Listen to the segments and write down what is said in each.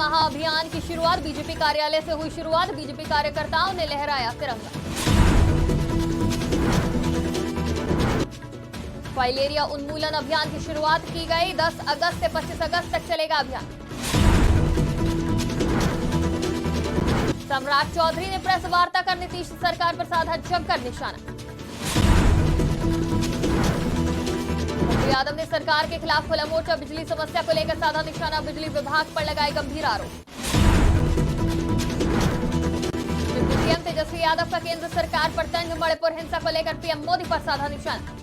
महाअभियान की शुरुआत। बीजेपी कार्यालय से हुई शुरुआत। बीजेपी कार्यकर्ताओं ने लहराया तिरंगा। फाइलेरिया उन्मूलन अभियान की शुरुआत की गई। 10 अगस्त से 25 अगस्त तक चलेगा अभियान। सम्राट चौधरी ने प्रेस वार्ता कर नीतीश सरकार पर साधा जमकर निशाना। यादव ने सरकार के खिलाफ खोला मोर्चा। बिजली समस्या को लेकर साधा निशाना। बिजली विभाग पर लगाए गंभीर आरोप। सीएम तेजस्वी यादव का केंद्र सरकार पर तंज। मणिपुर हिंसा को लेकर पीएम मोदी पर साधा निशाना।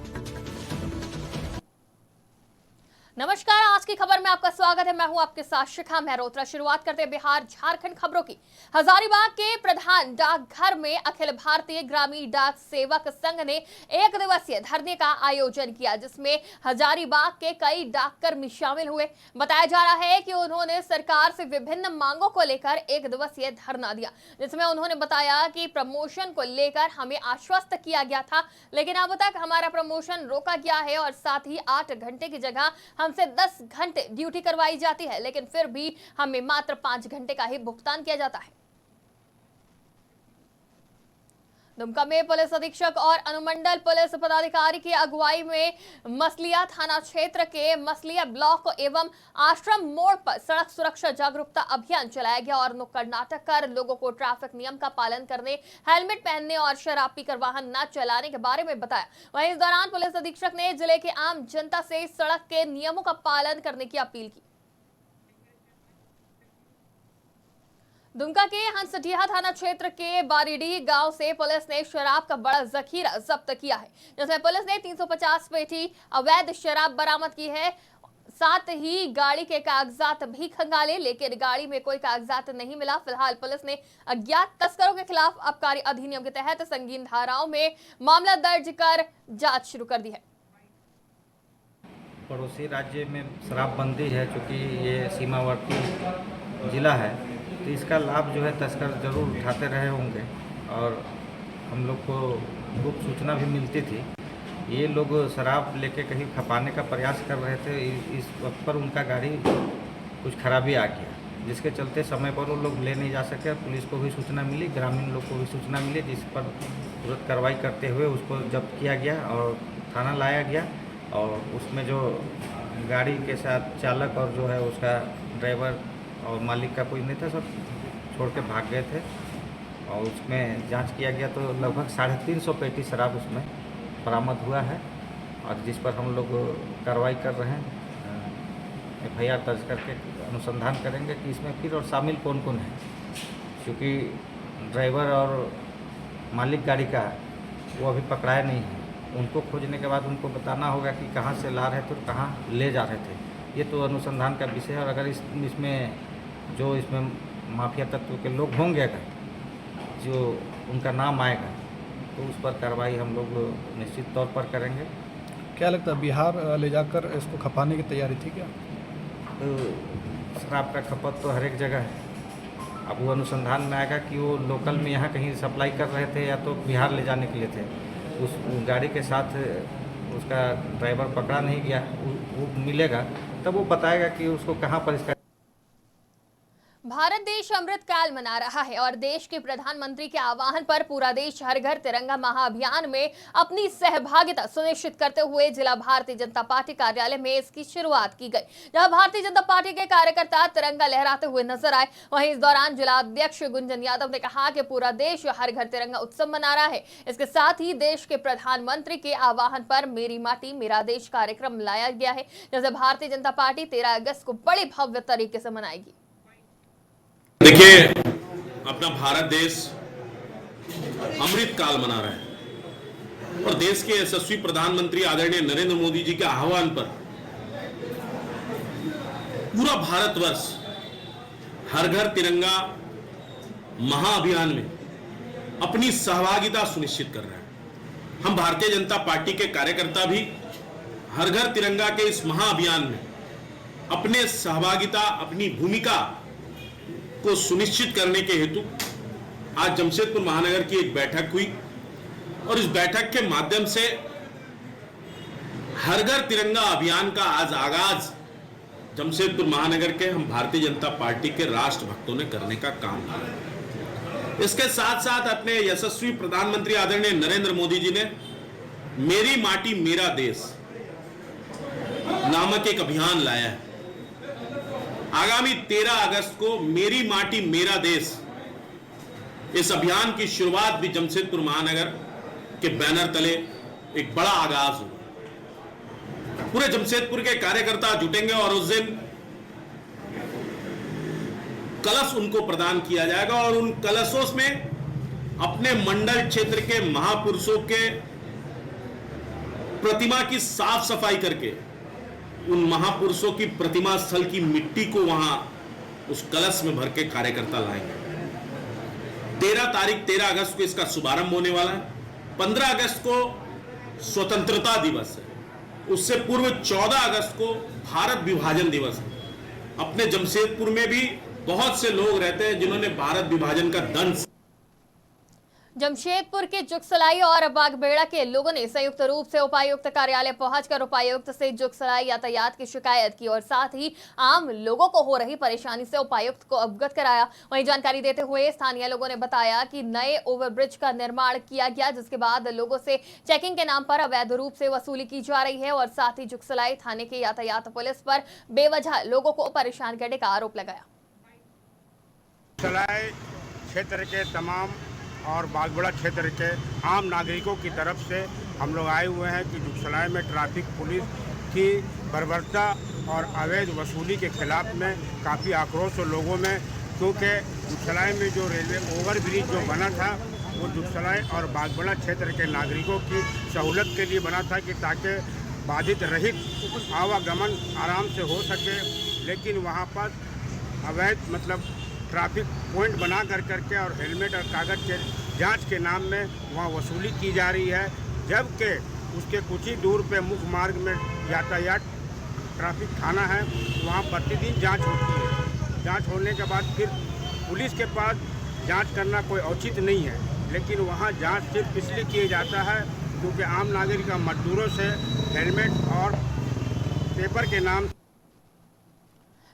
नमस्कार, आज की खबर में आपका स्वागत है। मैं हूं आपके साथ शिखा मेहरोत्रा। शुरुआत करते हैं बिहार झारखंड खबरों की। हजारीबाग के प्रधान डाकघर में अखिल भारतीय ग्रामीण डाक सेवक संघ ने एक दिवसीय धरने का आयोजन किया, जिसमें हजारीबाग के कई डाककर्मी शामिल हुए। बताया जा रहा है कि उन्होंने सरकार से विभिन्न मांगों को लेकर एक दिवसीय धरना दिया, जिसमें उन्होंने बताया कि प्रमोशन को लेकर हमें आश्वस्त किया गया था, लेकिन अब तक हमारा प्रमोशन रोका गया है और साथ ही 8 घंटे की जगह हमसे 10 घंटे ड्यूटी करवाई जाती है, लेकिन फिर भी हमें मात्र 5 घंटे का ही भुगतान किया जाता है। दुमका में पुलिस अधीक्षक और अनुमंडल पुलिस पदाधिकारी की अगुवाई में मसलिया थाना क्षेत्र के मसलिया ब्लॉक एवं आश्रम मोड़ पर सड़क सुरक्षा जागरूकता अभियान चलाया गया और नुक्कड़ नाटक कर लोगों को ट्रैफिक नियम का पालन करने, हेलमेट पहनने और शराब पीकर वाहन न चलाने के बारे में बताया। वहीं इस दौरान पुलिस अधीक्षक ने जिले के आम जनता से सड़क के नियमों का पालन करने की अपील की। दुमका के हंसडीहा थाना क्षेत्र के बारीडीह गांव से पुलिस ने शराब का बड़ा जखीरा जब्त किया है, जिसमें पुलिस ने 350 पेटी अवैध शराब बरामद की है। साथ ही गाड़ी के कागजात भी खंगाले, लेकिन गाड़ी में कोई कागजात नहीं मिला। फिलहाल पुलिस ने अज्ञात तस्करों के खिलाफ आबकारी अधिनियम के तहत संगीन धाराओं में मामला दर्ज कर जांच शुरू कर दी है। पड़ोसी राज्य में शराबबंदी है, चूँकि ये सीमावर्ती जिला है, तो इसका लाभ जो है तस्कर जरूर उठाते रहे होंगे और हम लोग को गुप्त सूचना भी मिलती थी। ये लोग शराब लेके कहीं खपाने का प्रयास कर रहे थे। इस वक्त पर उनका गाड़ी कुछ खराबी आ गया, जिसके चलते समय पर वो लोग ले नहीं जा सके। पुलिस को भी सूचना मिली, ग्रामीण लोग को भी सूचना मिली, जिस पर तुरंत कार्रवाई करते हुए उसको जब्त किया गया और थाना लाया गया। और उसमें जो गाड़ी के साथ चालक और जो है उसका ड्राइवर और मालिक का कोई नहीं था, सब छोड़ के भाग गए थे। और उसमें जांच किया गया तो लगभग 350 पेटी शराब उसमें बरामद हुआ है, और जिस पर हम लोग कार्रवाई कर रहे हैं। FIR दर्ज करके अनुसंधान करेंगे कि इसमें फिर और शामिल कौन कौन है, क्योंकि ड्राइवर और मालिक गाड़ी का वो अभी पकड़ाया नहीं है। उनको खोजने के बाद उनको बताना होगा कि कहाँ से ला रहे थे और कहाँ ले जा रहे थे। ये तो अनुसंधान का विषय है, और अगर इसमें माफिया तत्व के लोग होंगे, अगर जो उनका नाम आएगा, तो उस पर कार्रवाई हम लोग निश्चित तौर पर करेंगे। क्या लगता है, बिहार ले जाकर इसको खपाने की तैयारी थी क्या? तो शराब का खपत तो हर एक जगह है। अब वो अनुसंधान में आएगा कि वो लोकल में यहाँ कहीं सप्लाई कर रहे थे या तो बिहार ले जाने के लिए थे। उस गाड़ी के साथ उसका ड्राइवर पकड़ा नहीं गया, वो मिलेगा तब वो बताएगा कि उसको कहाँ पर इसका। भारत देश अमृत काल मना रहा है और देश के प्रधानमंत्री के आह्वान पर पूरा देश हर घर तिरंगा महाअभियान में अपनी सहभागिता सुनिश्चित करते हुए जिला भारतीय जनता पार्टी कार्यालय में इसकी शुरुआत की गई, जहां भारतीय जनता पार्टी के कार्यकर्ता तिरंगा लहराते हुए नजर आए। वहीं इस दौरान जिला अध्यक्ष गुंजन यादव ने कहा कि पूरा देश हर घर तिरंगा उत्सव मना रहा है। इसके साथ ही देश के प्रधानमंत्री के आह्वान पर मेरी माटी मेरा देश कार्यक्रम लाया गया है, जिसे भारतीय जनता पार्टी 13 अगस्त को बड़े भव्य तरीके से मनाएगी। देखिए, अपना भारत देश अमृत काल मना रहा है और देश के यशस्वी प्रधानमंत्री आदरणीय नरेंद्र मोदी जी के आह्वान पर पूरा भारतवर्ष हर घर तिरंगा महाअभियान में अपनी सहभागिता सुनिश्चित कर रहा है। हम भारतीय जनता पार्टी के कार्यकर्ता भी हर घर तिरंगा के इस महाअभियान में अपने सहभागिता, अपनी भूमिका को सुनिश्चित करने के हेतु आज जमशेदपुर महानगर की एक बैठक हुई और इस बैठक के माध्यम से हर घर तिरंगा अभियान का आज आगाज जमशेदपुर महानगर के हम भारतीय जनता पार्टी के राष्ट्रभक्तों ने करने का काम किया। इसके साथ साथ अपने यशस्वी प्रधानमंत्री आदरणीय नरेंद्र मोदी जी ने मेरी माटी मेरा देश नामक एक अभियान लाया है। आगामी 13 अगस्त को मेरी माटी मेरा देश इस अभियान की शुरुआत भी जमशेदपुर महानगर के बैनर तले एक बड़ा आगाज होगा। पूरे जमशेदपुर के कार्यकर्ता जुटेंगे और उस दिन कलश उनको प्रदान किया जाएगा और उन कलशों में अपने मंडल क्षेत्र के महापुरुषों के प्रतिमा की साफ सफाई करके उन महापुरुषों की प्रतिमा स्थल की मिट्टी को वहां उस कलश में भर के कार्यकर्ता लाएंगे। 13 अगस्त को इसका शुभारंभ होने वाला है। 15 अगस्त को स्वतंत्रता दिवस है। उससे पूर्व 14 अगस्त को भारत विभाजन दिवस है। अपने जमशेदपुर में भी बहुत से लोग रहते हैं जिन्होंने भारत विभाजन का दंड। जमशेदपुर के जुगसलाई और बागबेड़ा के लोगों ने संयुक्त रूप से उपायुक्त कार्यालय पहुंचकर उपायुक्त से जुगसलाई यातायात की शिकायत की और साथ ही आम लोगों को हो रही परेशानी से उपायुक्त को अवगत कराया। वहीं जानकारी देते हुए स्थानीय लोगों ने बताया कि नए ओवरब्रिज का निर्माण किया गया, जिसके बाद लोगों से चेकिंग के नाम पर अवैध रूप से वसूली की जा रही है और साथ ही जुगसलाई थाने के यातायात पुलिस पर बेवजह लोगों को परेशान करने का आरोप लगाया। क्षेत्र के तमाम और बागबड़ा क्षेत्र के आम नागरिकों की तरफ से हम लोग आए हुए हैं कि जुगसलाई में ट्रैफिक पुलिस की बर्बरता और अवैध वसूली के खिलाफ में काफ़ी आक्रोश लोगों में, क्योंकि जुगसलाई में जो रेलवे ओवरब्रिज जो बना था वो जुगसलाई और बागबड़ा क्षेत्र के नागरिकों की सहूलत के लिए बना था कि ताकि बाधित रहित आवागमन आराम से हो सके। लेकिन वहाँ पर अवैध ट्रैफिक पॉइंट बना करके और हेलमेट और कागज़ के जांच के नाम में वहाँ वसूली की जा रही है, जबकि उसके कुछ ही दूर पे मुख्य मार्ग में यातायात ट्रैफिक थाना है, वहाँ प्रतिदिन जांच होती है। जांच होने के बाद फिर पुलिस के पास जांच करना कोई औचित्य नहीं है, लेकिन वहाँ जांच सिर्फ इसलिए किया जाता है क्योंकि आम नागरिक मजदूरों से हेलमेट और पेपर के नाम।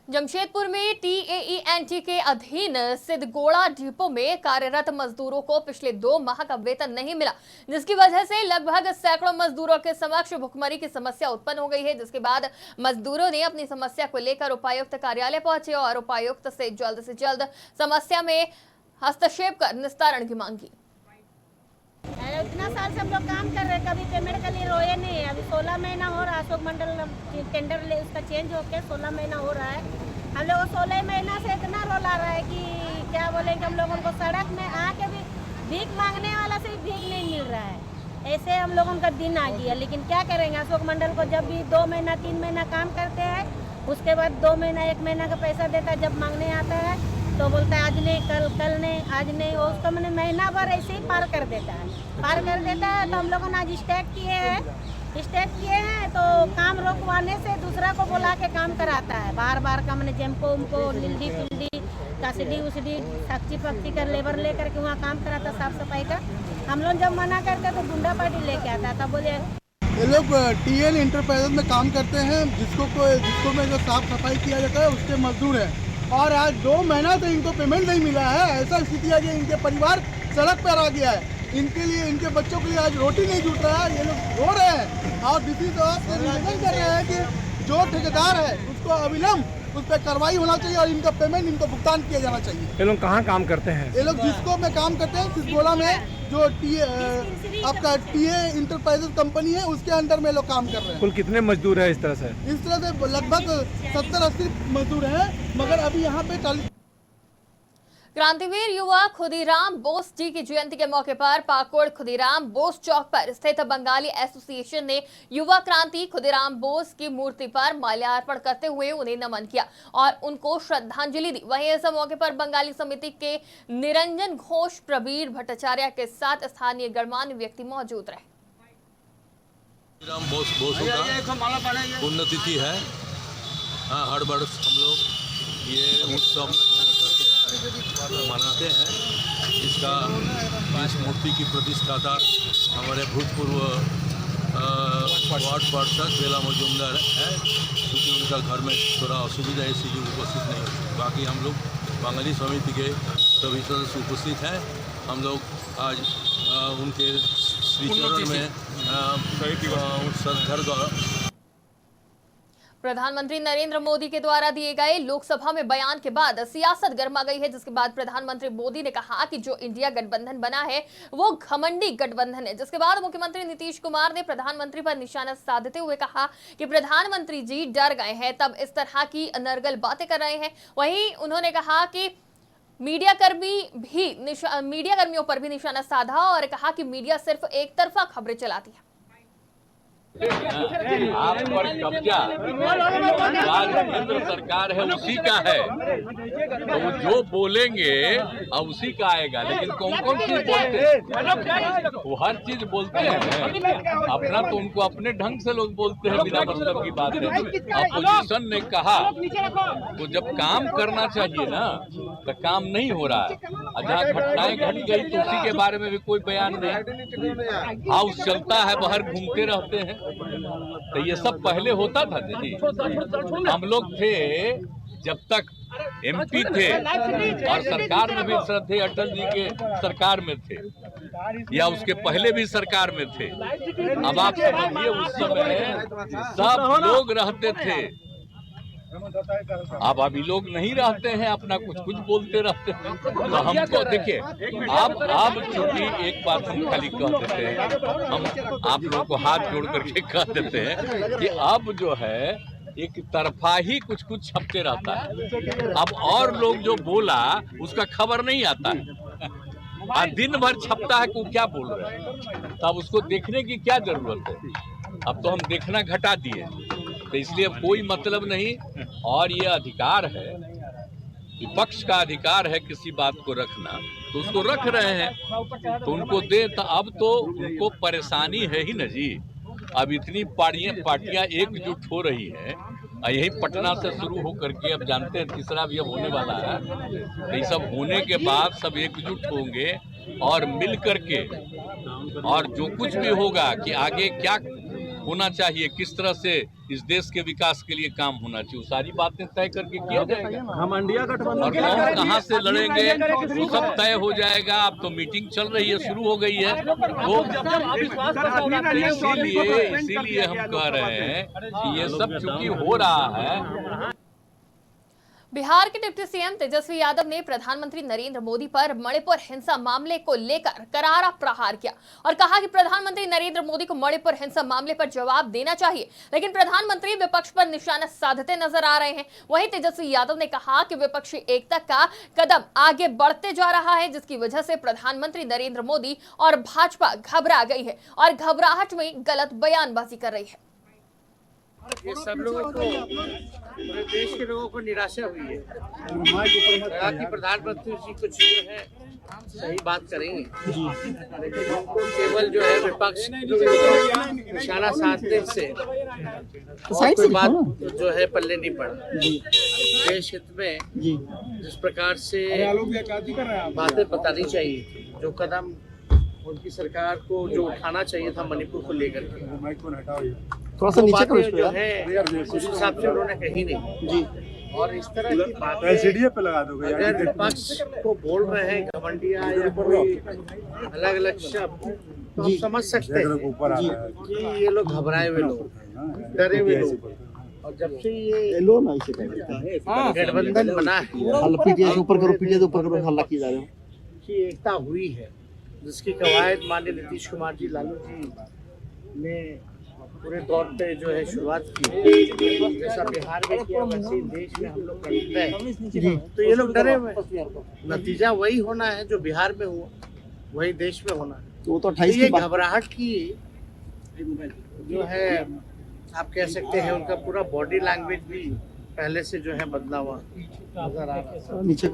जमशेदपुर में TAENT के अधीन सिद्धगोड़ा डिपो में कार्यरत मजदूरों को पिछले 2 माह का वेतन नहीं मिला, जिसकी वजह से लगभग सैकड़ों मजदूरों के समक्ष भुखमरी की समस्या उत्पन्न हो गई है। जिसके बाद मजदूरों ने अपनी समस्या को लेकर उपायुक्त कार्यालय पहुंचे और उपायुक्त से जल्द समस्या में हस्तक्षेप कर निस्तारण की मांग की। इतना साल से हम लोग काम कर रहे हैं, कभी पेमेंट के लिए रोए नहीं है। अभी 16 महीना हो रहा है, अशोक मंडल टेंडर ले उसका चेंज होकर 16 महीना हो रहा है। हम लोग 16 महीना से इतना रोला रहा है कि क्या बोलेंगे। हम लोगों को सड़क में आके भी भीख मांगने वाला से भीख नहीं मिल रहा है। ऐसे हम लोगों का दिन आ गया, लेकिन क्या करेंगे। अशोक मंडल को जब भी 2 महीना 3 महीना काम करते हैं, उसके बाद 2 महीना 1 महीना का पैसा देता है। जब मांगने आता है तो बोलता है आज नहीं, कल नहीं, आज नहीं। वो उसका मैंने महीना भर ऐसे ही पार कर देता है। तो हम लोगों ने आज स्ट्राइक किए हैं तो काम रोकवाने से दूसरा को बुला के काम कराता है। बार का मैंने जेमको उनको लिल्डी पिल्डी कासीडी उसडी साक्षी पक्षी का लेबर लेकर के वहाँ काम कराता, साफ सफाई का। हम लोग जब मना करते तो गुंडा पार्टी लेके आता है। तब बोले ये लोग TL इंटरप्राइजेज में काम करते हैं, जिसको में जो साफ सफाई किया जाता है उसके मजदूर हैं। और आज 2 महीना से इनको पेमेंट नहीं मिला है। ऐसा स्थिति है कि इनके परिवार सड़क पर आ गया है। इनके लिए, इनके बच्चों के लिए आज रोटी नहीं जुट रहा है। ये लोग रो रहे हैं और डीसी साहब से निवेदन कर रहे हैं कि जो ठेकेदार है उसको अविलंब उस पर कार्रवाई होना चाहिए और इनका पेमेंट इनको भुगतान किया जाना चाहिए। ये लोग कहाँ काम करते हैं? ये लोग जिसको में काम करते हैं सिद्धगोड़ा में, जो आपका TA इंटरप्राइजेज कंपनी है उसके अंडर में लोग काम कर रहे हैं। कुल कितने मजदूर है इस तरह से? लगभग 70-80 मजदूर हैं, मगर अभी यहाँ पे 40। क्रांतिवीर युवा खुदीराम बोस जी की जयंती के मौके पर पाकुड़ खुदीराम बोस चौक पर स्थित बंगाली एसोसिएशन ने युवा क्रांति खुदीराम बोस की मूर्ति पर माल्यार्पण करते हुए उन्हें नमन किया और उनको श्रद्धांजलि दी। वहीं इस मौके पर बंगाली समिति के निरंजन घोष, प्रवीर भट्टाचार्य के साथ स्थानीय गणमान्य व्यक्ति मौजूद रहे। खुदीराम बोस का पुण्यतिथि है। हर वर्ष हम लोग ये उत्सव मनाते हैं। इस मूर्ति की प्रतिष्ठाता हमारे भूतपूर्व वार्ड पार्षद बेला मजूमदार है, क्योंकि उनका घर में थोड़ा असुविधा है इसलिए उपस्थित नहीं हो। बाकी हम लोग बंगाली समिति के सभी सदस्य उपस्थित हैं। हम लोग आज उनके श्रीचरण में श्रद्धा। प्रधानमंत्री नरेंद्र मोदी के द्वारा दिए गए लोकसभा में बयान के बाद सियासत गर्मा गई है, जिसके बाद प्रधानमंत्री मोदी ने कहा कि जो इंडिया गठबंधन बना है वो घमंडी गठबंधन है। जिसके बाद मुख्यमंत्री नीतीश कुमार ने प्रधानमंत्री पर निशाना साधते हुए कहा कि प्रधानमंत्री जी डर गए हैं, तब इस तरह की अनर्गल बातें कर रहे हैं। वहीं उन्होंने कहा कि मीडिया कर्मियों पर भी निशाना साधा और कहा कि मीडिया सिर्फ एक तरफा खबरें चलाती है। आप पर कब्जा आज केंद्र सरकार है उसी का है, तो वो जो बोलेंगे अब उसी का आएगा। लेकिन कौन कौन चीज बोलते हैं, वो हर चीज बोलते हैं अपना, तो उनको अपने ढंग से लोग बोलते हैं बिना मतलब की बात है। अपोजिशन ने कहा तो जब काम करना चाहिए ना, तो काम नहीं हो रहा है। जहाँ घटनाएं घट गई तो उसी के बारे में भी कोई बयान नहीं। हाउस चलता है, बाहर घूमते रहते हैं, तो ये सब पहले होता था जी। हम लोग थे जब तक एमपी थे और सरकार में भी थे, अटल जी के सरकार में थे या उसके पहले भी सरकार में थे। अब आप समझिए उस समय सब लोग रहते थे, अब अभी लोग नहीं रहते हैं, अपना कुछ कुछ बोलते रहते हैं। तो हमको देखिए, आप चूंकि एक बात हम खाली कह देते हैं, हम आप लोगों को हाथ जोड़ करके कह देते हैं कि अब जो है एक तरफा ही कुछ कुछ छपते रहता है। अब और लोग जो बोला उसका खबर नहीं आता है, और दिन भर छपता है कि वो क्या बोल रहे हैं, तब उसको देखने की क्या जरूरत है। अब तो हम देखना घटा दिए, तो इसलिए अब कोई मतलब नहीं। और ये अधिकार है, विपक्ष का अधिकार है किसी बात को रखना, तो उसको रख रहे हैं तो उनको दे। तो अब तो उनको परेशानी है ही न जी। अब इतनी पार्टियां एकजुट हो रही हैं, यही पटना से शुरू हो करके अब जानते हैं तीसरा भी अब होने वाला है। तो ये सब होने के बाद सब एकजुट होंगे और मिल करके, और जो कुछ भी होगा कि आगे क्या होना चाहिए, किस तरह से इस देश के विकास के लिए काम होना चाहिए, वो सारी बातें तय करके किया जाएगा। और कौन कहाँ से लड़ेंगे वो सब तय हो जाएगा। अब तो मीटिंग चल रही है, शुरू हो गई है, तो इसीलिए हम कह रहे हैं कि ये सब चूंकि हो रहा है। बिहार के डिप्टी सीएम तेजस्वी यादव ने प्रधानमंत्री नरेंद्र मोदी पर मणिपुर हिंसा मामले को लेकर करारा प्रहार किया और कहा कि प्रधानमंत्री नरेंद्र मोदी को मणिपुर हिंसा मामले पर जवाब देना चाहिए, लेकिन प्रधानमंत्री विपक्ष पर निशाना साधते नजर आ रहे हैं। वहीं तेजस्वी यादव ने कहा कि विपक्षी एकता का कदम आगे बढ़ते जा रहा है, जिसकी वजह से प्रधानमंत्री नरेंद्र मोदी और भाजपा घबरा गई है और घबराहट में गलत बयानबाजी कर रही है। ये सब लोगों को, पूरे देश के लोगों को निराशा हुई है। कहा कि प्रधानमंत्री जी कुछ जो है सही बात करेंगे, लेकिन उनको केवल जो है विपक्ष निशाना साधने से और कोई बात जो है पल्ले नहीं पड़ा। देश हित में जिस प्रकार से बातें बतानी चाहिए थी, जो कदम उनकी सरकार को जो उठाना चाहिए था मणिपुर को लेकर के, थोड़ा सा नीचे करो जो है उस हिसाब से उन्होंने कही नहीं जी। और इस तरह की बातें पे लगा दोगे, अगर विपक्ष को बोल रहे हैं घमंडिया या कोई अलग अलग शब्द, तो हम समझ सकते हैं कि ये लोग घबराए हुए लोग, डरे हुए लोग। और जब से ये गठबंधन बना है, ऊपर करो, पीछे से ऊपर करो, हल्ला किया जा रहा है की एकता हुई है, जिसकी कवायद माननीय नीतीश कुमार जी, लालू जी ने पूरे तौर पे जो है शुरुआत की। जैसा बिहार में किया वैसे देश में हम लोग करते हैं, तो ये लोग डरे हुए। नतीजा वही होना है जो बिहार में हुआ, वही देश में होना है। तो ये घबराहट की जो है आप कह सकते हैं, उनका पूरा बॉडी लैंग्वेज भी पहले से जो है बदला हुआ नजर आ रहा है। नीचे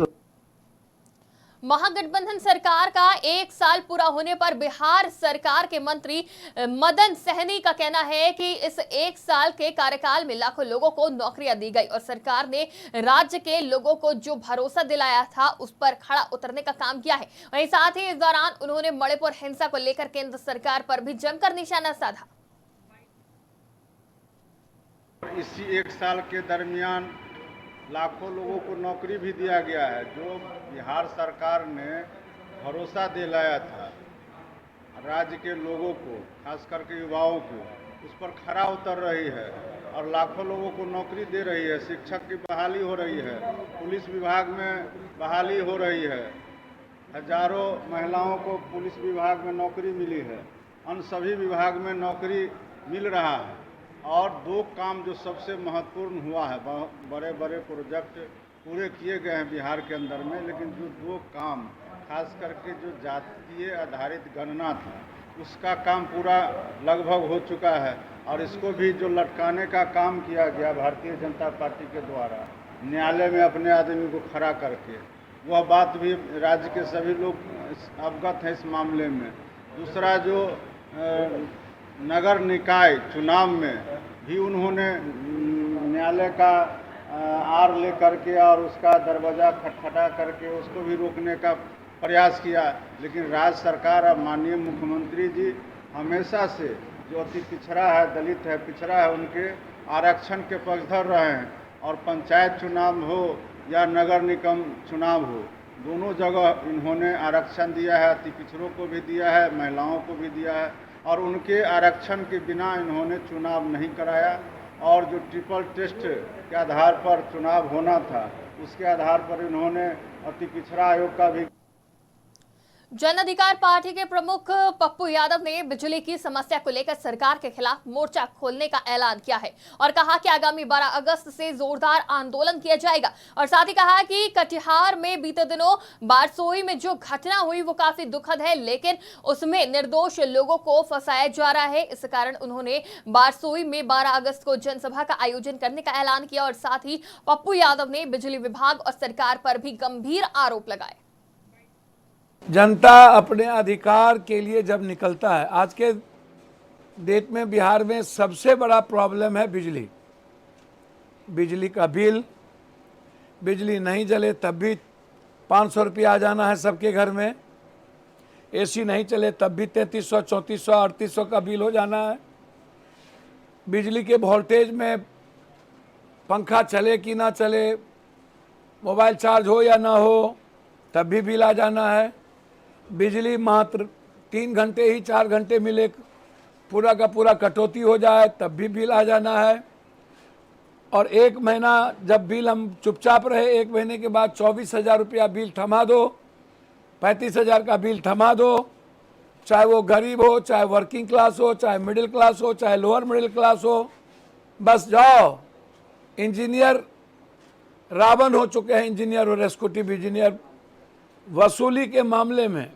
महागठबंधन सरकार का 1 साल पूरा होने पर बिहार सरकार के मंत्री मदन सहनी का कहना है कि इस 1 साल के कार्यकाल में लाखों लोगों को नौकरियां दी गई और सरकार ने राज्य के लोगों को जो भरोसा दिलाया था उस पर खड़ा उतरने का काम किया है। वहीं साथ ही इस दौरान उन्होंने मणिपुर हिंसा को लेकर केंद्र सरकार पर भी जमकर निशाना साधा। इसी एक साल के दरमियान लाखों लोगों को नौकरी भी दिया गया है, जो बिहार सरकार ने भरोसा दिलाया था राज्य के लोगों को, खास करके युवाओं को, उस पर खरा उतर रही है और लाखों लोगों को नौकरी दे रही है। शिक्षक की बहाली हो रही है, पुलिस विभाग में बहाली हो रही है, हजारों महिलाओं को पुलिस विभाग में नौकरी मिली है, अन्य सभी विभाग में नौकरी मिल रहा है। और दो काम जो सबसे महत्वपूर्ण हुआ है, बड़े बड़े प्रोजेक्ट पूरे किए गए हैं बिहार के अंदर में, लेकिन जो दो काम खास करके जो जातीय आधारित गणना था उसका काम पूरा लगभग हो चुका है और इसको भी जो लटकाने का काम किया गया भारतीय जनता पार्टी के द्वारा न्यायालय में अपने आदमी को खड़ा करके, वह बात भी राज्य के सभी लोग अवगत हैं इस मामले में। दूसरा जो नगर निकाय चुनाव में भी उन्होंने न्यायालय का आड़ ले करके और उसका दरवाज़ा खटखटा करके उसको भी रोकने का प्रयास किया, लेकिन राज्य सरकार और माननीय मुख्यमंत्री जी हमेशा से जो अति पिछड़ा है, दलित है, पिछड़ा है, उनके आरक्षण के पक्षधर रहे हैं। और पंचायत चुनाव हो या नगर निगम चुनाव हो, दोनों जगह इन्होंने आरक्षण दिया है, अति पिछड़ों को भी दिया है, महिलाओं को भी दिया है और उनके आरक्षण के बिना इन्होंने चुनाव नहीं कराया। और जो ट्रिपल टेस्ट के आधार पर चुनाव होना था उसके आधार पर इन्होंने अति पिछड़ा आयोग का भी। जन अधिकार पार्टी के प्रमुख पप्पू यादव ने बिजली की समस्या को लेकर सरकार के खिलाफ मोर्चा खोलने का ऐलान किया है और कहा कि आगामी 12 अगस्त से जोरदार आंदोलन किया जाएगा। और साथ ही कहा कि कटिहार में बीते दिनों बारसोई में जो घटना हुई वो काफी दुखद है, लेकिन उसमें निर्दोष लोगों को फंसाया जा रहा है। इस कारण उन्होंने बारसोई में 12 अगस्त को जनसभा का आयोजन करने का ऐलान किया और साथ ही पप्पू यादव ने बिजली विभाग और सरकार पर भी गंभीर आरोप लगाए। जनता अपने अधिकार के लिए जब निकलता है, आज के डेट में बिहार में सबसे बड़ा प्रॉब्लम है बिजली। बिजली का बिल, बिजली नहीं जले तब भी 500 रुपया आ जाना है सबके घर में, एसी नहीं चले तब भी 3300, 3400, 3800 का बिल हो जाना है। बिजली के वोल्टेज में पंखा चले कि ना चले, मोबाइल चार्ज हो या ना हो तब भी बिल आ जाना है। बिजली मात्र 3 घंटे ही 4 घंटे मिले, पूरा का पूरा कटौती हो जाए तब भी बिल आ जाना है। और 1 महीना जब बिल हम चुपचाप रहे, 1 महीने के बाद 24,000 रुपया बिल थमा दो, 35,000 का बिल थमा दो, चाहे वो गरीब हो, चाहे वर्किंग क्लास हो, चाहे मिडिल क्लास हो, चाहे लोअर मिडिल क्लास हो, बस जाओ। इंजीनियर रावण हो चुके हैं, इंजीनियर और एग्जीक्यूटिव इंजीनियर। वसूली के मामले में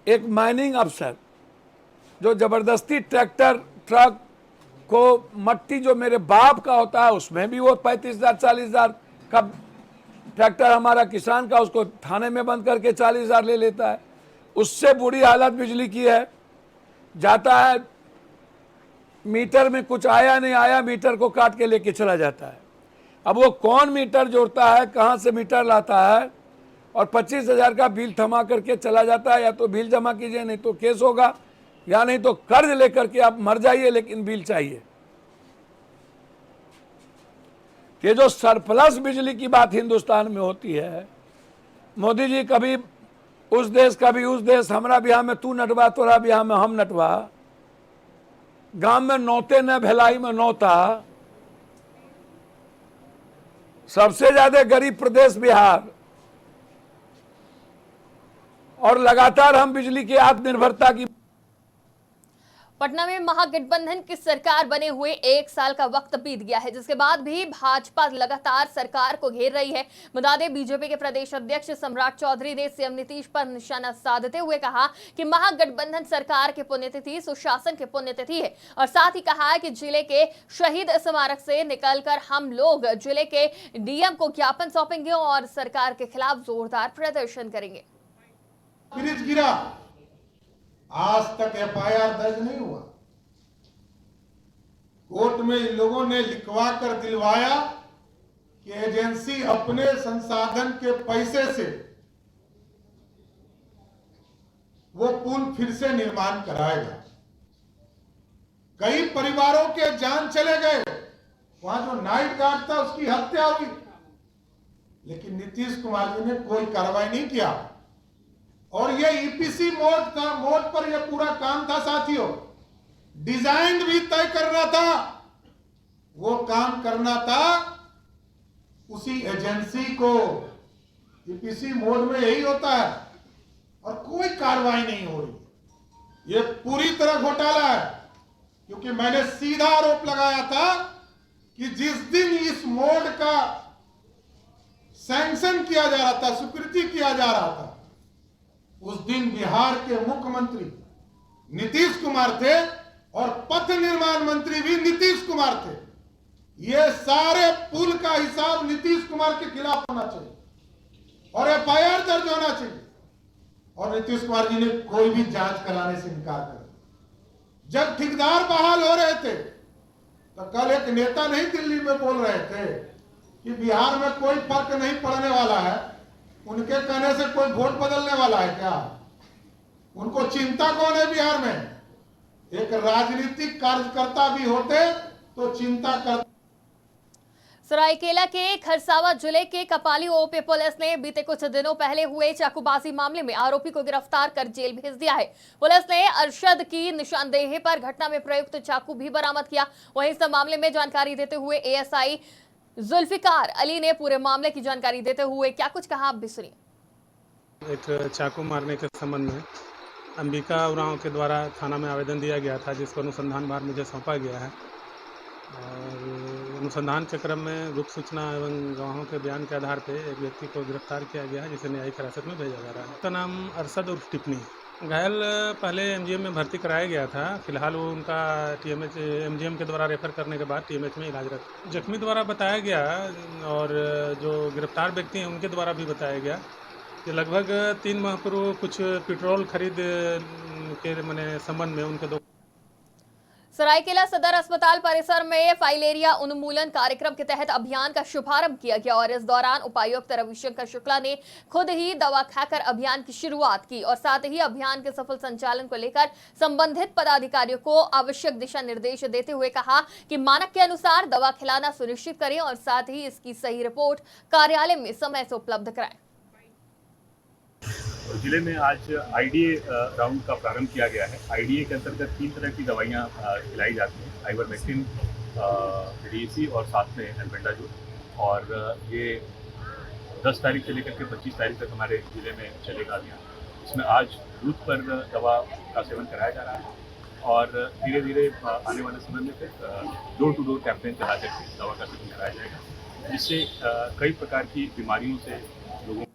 एक माइनिंग अफसर जो ज़बरदस्ती ट्रैक्टर ट्रक को मट्टी जो मेरे बाप का होता है उसमें भी वो 35,000 40,000 का ट्रैक्टर हमारा किसान का, उसको थाने में बंद करके 40,000 ले लेता है। उससे बुरी हालत बिजली की है। जाता है मीटर में कुछ आया नहीं आया, मीटर को काट के लेके चला जाता है। अब वो कौन मीटर जोड़ता है, कहाँ से मीटर लाता है और 25,000 का बिल थमा करके चला जाता है। या तो बिल जमा कीजिए, नहीं तो केस होगा, या नहीं तो कर्ज लेकर के आप मर जाइए लेकिन बिल चाहिए। ये जो सरप्लस बिजली की बात हिंदुस्तान में होती है, मोदी जी कभी उस देश कभी उस देश, हमारा बिहार में तू नटवा, तोरा बिहार में हम नटवा, गांव में नौते न भिलाई में नौता। सबसे ज्यादा गरीब प्रदेश बिहार, और लगातार हम बिजली की आत्मनिर्भरता की। पटना में महागठबंधन की सरकार बने हुए 1 साल का वक्त बीत गया है, जिसके बाद भी भाजपा लगातार सरकार को घेर रही है। बता दें, बीजेपी के प्रदेश अध्यक्ष सम्राट चौधरी ने सीएम नीतीश पर निशाना साधते हुए कहा कि महागठबंधन सरकार की पुण्यतिथि सुशासन की पुण्यतिथि है और साथ ही कहा कि जिले के शहीद स्मारक से निकलकर हम लोग जिले के डीएम को ज्ञापन सौंपेंगे और सरकार के खिलाफ जोरदार प्रदर्शन करेंगे। ब्रिज गिरा, आज तक एफआईआर दर्ज नहीं हुआ। कोर्ट में इन लोगों ने लिखवा कर दिलवाया कि एजेंसी अपने संसाधन के पैसे से वो पुल फिर से निर्माण कराएगा। कई परिवारों के जान चले गए, वहां जो नाइट गार्ड था उसकी हत्या हुई, लेकिन नीतीश कुमार जी ने कोई कार्रवाई नहीं किया। और ये ईपीसी मोड पर यह पूरा काम था साथियों। डिजाइन भी तय करना था, वो काम करना था उसी एजेंसी को। ईपीसी मोड में यही होता है और कोई कार्रवाई नहीं हो रही। ये पूरी तरह घोटाला है, क्योंकि मैंने सीधा आरोप लगाया था कि जिस दिन इस मोड का सैंक्शन किया जा रहा था, स्वीकृति किया जा रहा था, उस दिन बिहार के मुख्यमंत्री नीतीश कुमार थे और पथ निर्माण मंत्री भी नीतीश कुमार थे। ये सारे पुल का हिसाब नीतीश कुमार के खिलाफ होना चाहिए और एफआईआर दर्ज होना चाहिए। और नीतीश कुमार जी ने कोई भी जांच कराने से इनकार कर दिया। जब ठेकेदार बहाल हो रहे थे तो कल एक नेता नहीं दिल्ली में बोल रहे थे कि बिहार में कोई फर्क नहीं पड़ने वाला है। उनके कहने से कोई वोट बदलने वाला है क्या? उनको चिंता कौन है बिहार में? एक राजनीतिक कार्यकर्ता भी होते तो चिंता कर। सरायकेला के खरसावा जिले के कपाली ओपी पुलिस ने बीते कुछ दिनों पहले हुए चाकूबाजी मामले में आरोपी को गिरफ्तार कर जेल भेज दिया है। पुलिस ने अरशद की निशानदेही पर घटना में प्रयुक्त चाकू भी बरामद किया। वहीं इस मामले में जानकारी देते हुए एएसआई जुल्फिकार अली ने पूरे मामले की जानकारी देते हुए क्या कुछ कहा, आप भी सुनिए। एक चाकू मारने के संबंध में अंबिका उरांव के द्वारा थाना में आवेदन दिया गया था, जिसको अनुसंधान भार मुझे सौंपा गया है। और अनुसंधान के क्रम में गुप्त सूचना एवं गवाहों के बयान के आधार पर एक व्यक्ति को गिरफ्तार किया गया है, जिसे न्यायिक हिरासत में भेजा जा रहा है। उसका नाम अरशद उर्फ टिप्पणी। घायल पहले एमजीएम में भर्ती कराया गया था। फिलहाल वो उनका टीएमएच एमजीएम के द्वारा रेफर करने के बाद टीएमएच में इलाजरत। जख्मी द्वारा बताया गया और जो गिरफ्तार व्यक्ति हैं उनके द्वारा भी बताया गया कि लगभग 3 माह पूर्व कुछ पेट्रोल खरीद के संबंध में उनके दो। सरायकेला सदर अस्पताल परिसर में फाइलेरिया उन्मूलन कार्यक्रम के तहत अभियान का शुभारंभ किया गया और इस दौरान उपायुक्त रविशंकर शुक्ला ने खुद ही दवा खाकर अभियान की शुरुआत की और साथ ही अभियान के सफल संचालन को लेकर संबंधित पदाधिकारियों को आवश्यक दिशा निर्देश देते हुए कहा कि मानक के अनुसार दवा खिलाना सुनिश्चित करें और साथ ही इसकी सही रिपोर्ट कार्यालय में समय से उपलब्ध कराएं। जिले में आज आईडीए राउंड का प्रारंभ किया गया है। आईडीए के अंतर्गत 3 तरह की दवाइयाँ खिलाई जाती हैं, आइवरमेक्टिन, डीएसी और साथ में एल्बेंडाजोल। और ये 10 तारीख से लेकर के 25 तारीख तक हमारे जिले में चलेगा अभियान। इसमें आज बूथ पर दवा का सेवन कराया जा रहा है और धीरे धीरे आने वाले समय में फिर डोर टू डोर कैंपेन चला करके दवा का सेवन कराया जाएगा, जिससे कई प्रकार की बीमारियों से लोगों।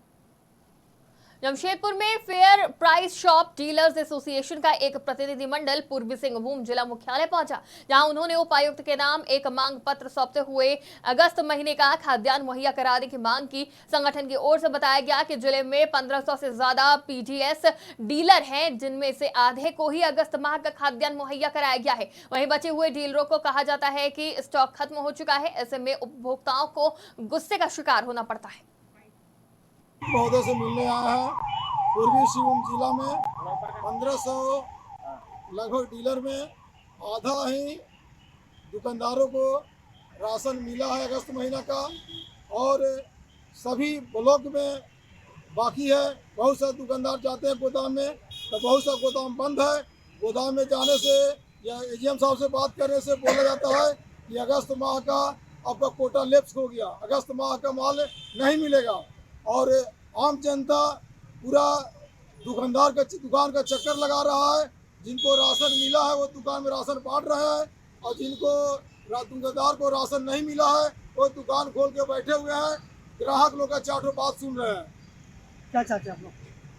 जमशेदपुर में fair price shop dealers association का एक प्रतिनिधिमंडल पूर्वी सिंहभूम जिला मुख्यालय पहुंचा, जहां उन्होंने उपायुक्त के नाम एक मांग पत्र सौंपते हुए अगस्त महीने का खाद्यान्न मुहैया कराने की मांग की। संगठन की ओर से बताया गया कि जिले में 1500 से ज्यादा पीडीएस डीलर हैं, जिनमें से आधे को ही अगस्त माह का खाद्यान्न मुहैया कराया गया है। वहीं बचे हुए डीलरों को कहा जाता है कि स्टॉक खत्म हो चुका है। ऐसे में उपभोक्ताओं को गुस्से का शिकार होना पड़ता है। महोदय से मिलने आया है। पूर्वी सिंहभूम जिला में 1500 लगभग डीलर में आधा ही दुकानदारों को राशन मिला है अगस्त महीना का, और सभी ब्लॉक में बाकी है। बहुत सारे दुकानदार जाते हैं गोदाम में तो बहुत सा गोदाम बंद है। गोदाम में जाने से या एजीएम साहब से बात करने से बोला जाता है कि अगस्त माह का आपका कोटा लैप्स हो गया, अगस्त माह का माल नहीं मिलेगा। और आम जनता पूरा दुकान का चक्कर लगा रहा है। जिनको राशन मिला है वो दुकान में राशन बांट रहे हैं, और जिनको दुकानदार को राशन नहीं मिला है वो दुकान खोल के बैठे हुए हैं। ग्राहक लोग का चारों बात सुन रहे हैं। क्या चाहते हैं आप लोग?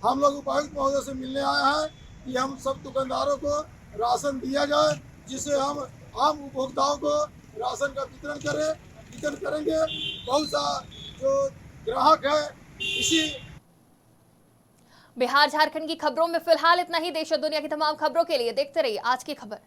हम लोग उपायुक्त महोदय से मिलने आए हैं कि हम सब दुकानदारों को राशन दिया जाए, जिससे हम आम उपभोक्ताओं को राशन का वितरण करेंगे। बहुत सा जो ग्राहक है इसी। बिहार झारखंड की खबरों में फिलहाल इतना ही। देश और दुनिया की तमाम खबरों के लिए देखते रहिए आज की खबर।